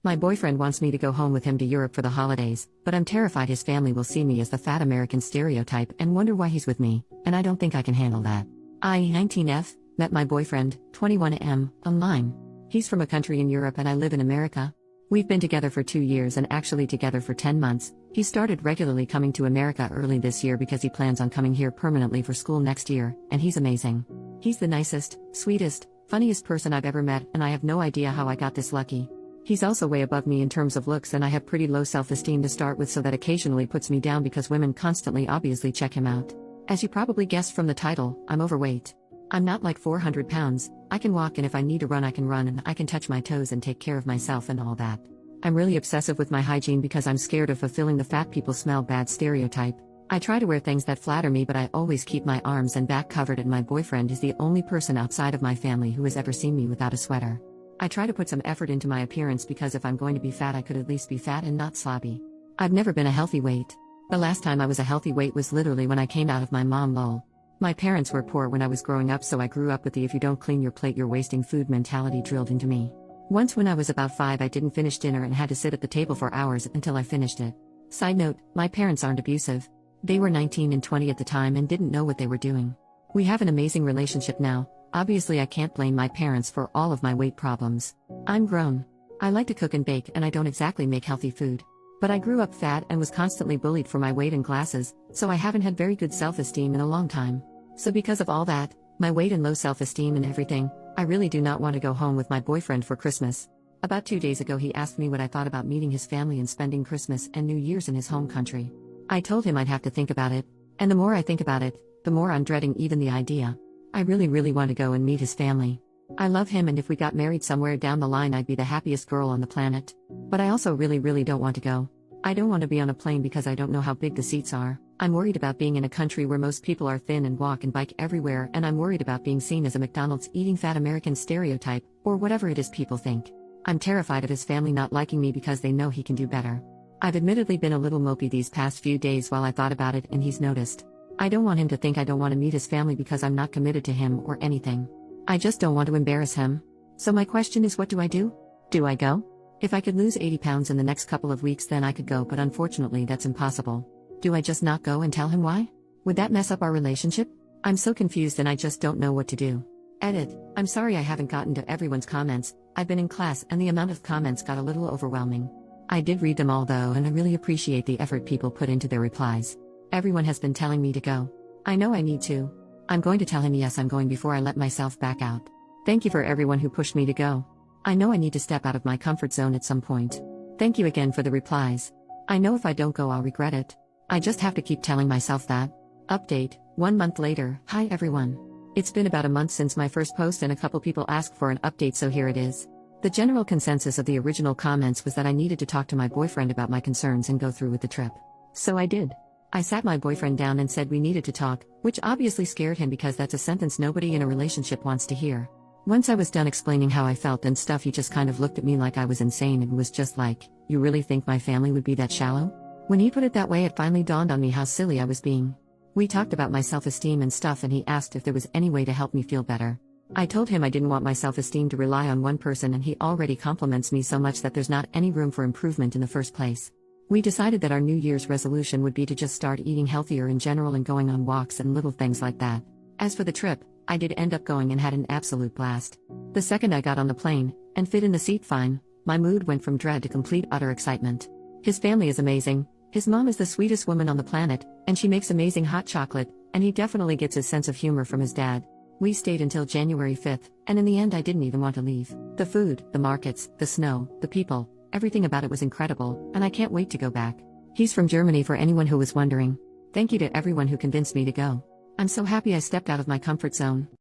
My boyfriend wants me to go home with him to Europe for the holidays, but I'm terrified his family will see me as the fat American stereotype and wonder why he's with me, and I don't think I can handle that. I, 19F, met my boyfriend, 21M, online. He's from a country in Europe and I live in America. We've been together for 2 years and actually together for 10 months. He started regularly coming to America early this year because he plans on coming here permanently for school next year, and he's amazing. He's the nicest, sweetest, funniest person I've ever met, and I have no idea how I got this lucky. He's also way above me in terms of looks, and I have pretty low self-esteem to start with, so that occasionally puts me down because women constantly obviously check him out. As you probably guessed from the title, I'm overweight. I'm not like 400 pounds, I can walk, and if I need to run I can run, and I can touch my toes and take care of myself and all that. I'm really obsessive with my hygiene because I'm scared of fulfilling the fat people smell bad stereotype. I try to wear things that flatter me, but I always keep my arms and back covered, and my boyfriend is the only person outside of my family who has ever seen me without a sweater. I try to put some effort into my appearance because if I'm going to be fat I could at least be fat and not slobby. I've never been a healthy weight. The last time I was a healthy weight was literally when I came out of my mom lol. My parents were poor when I was growing up, so I grew up with the if you don't clean your plate you're wasting food mentality drilled into me. Once when I was about 5 I didn't finish dinner and had to sit at the table for hours until I finished it. Side note, my parents aren't abusive. They were 19 and 20 at the time and didn't know what they were doing. We have an amazing relationship now. Obviously I can't blame my parents for all of my weight problems. I'm grown. I like to cook and bake, and I don't exactly make healthy food. But I grew up fat and was constantly bullied for my weight and glasses, so I haven't had very good self-esteem in a long time. So because of all that, my weight and low self-esteem and everything, I really do not want to go home with my boyfriend for Christmas. About 2 days ago he asked me what I thought about meeting his family and spending Christmas and New Year's in his home country. I told him I'd have to think about it, and the more I think about it, the more I'm dreading even the idea. I really want to go and meet his family. I love him, and if we got married somewhere down the line I'd be the happiest girl on the planet. But I also really don't want to go. I don't want to be on a plane because I don't know how big the seats are. I'm worried about being in a country where most people are thin and walk and bike everywhere, and I'm worried about being seen as a McDonald's eating fat American stereotype, or whatever it is people think. I'm terrified of his family not liking me because they know he can do better. I've admittedly been a little mopey these past few days while I thought about it, and he's noticed. I don't want him to think I don't want to meet his family because I'm not committed to him or anything. I just don't want to embarrass him. So my question is, what do I do? Do I go? If I could lose 80 pounds in the next couple of weeks then I could go, but unfortunately that's impossible. Do I just not go and tell him why? Would that mess up our relationship? I'm so confused and I just don't know what to do. Edit. I'm sorry I haven't gotten to everyone's comments. I've been in class and the amount of comments got a little overwhelming. I did read them all though, and I really appreciate the effort people put into their replies. Everyone has been telling me to go. I know I need to. I'm going to tell him yes I'm going before I let myself back out. Thank you for everyone who pushed me to go. I know I need to step out of my comfort zone at some point. Thank you again for the replies. I know if I don't go I'll regret it. I just have to keep telling myself that. Update, 1 month later. Hi everyone. It's been about a month since my first post and a couple people asked for an update, so here it is. The general consensus of the original comments was that I needed to talk to my boyfriend about my concerns and go through with the trip. So I did. I sat my boyfriend down and said we needed to talk, which obviously scared him because that's a sentence nobody in a relationship wants to hear. Once I was done explaining how I felt and stuff, he just kind of looked at me like I was insane and was just like, "You really think my family would be that shallow?" When he put it that way it finally dawned on me how silly I was being. We talked about my self-esteem and stuff and he asked if there was any way to help me feel better. I told him I didn't want my self-esteem to rely on one person, and he already compliments me so much that there's not any room for improvement in the first place. We decided that our New Year's resolution would be to just start eating healthier in general and going on walks and little things like that. As for the trip, I did end up going and had an absolute blast. The second I got on the plane, and fit in the seat fine, my mood went from dread to complete utter excitement. His family is amazing. His mom is the sweetest woman on the planet, and she makes amazing hot chocolate, and he definitely gets his sense of humor from his dad. We stayed until January 5th, and in the end I didn't even want to leave. The food, the markets, the snow, the people, everything about it was incredible, and I can't wait to go back. He's from Germany for anyone who was wondering. Thank you to everyone who convinced me to go. I'm so happy I stepped out of my comfort zone.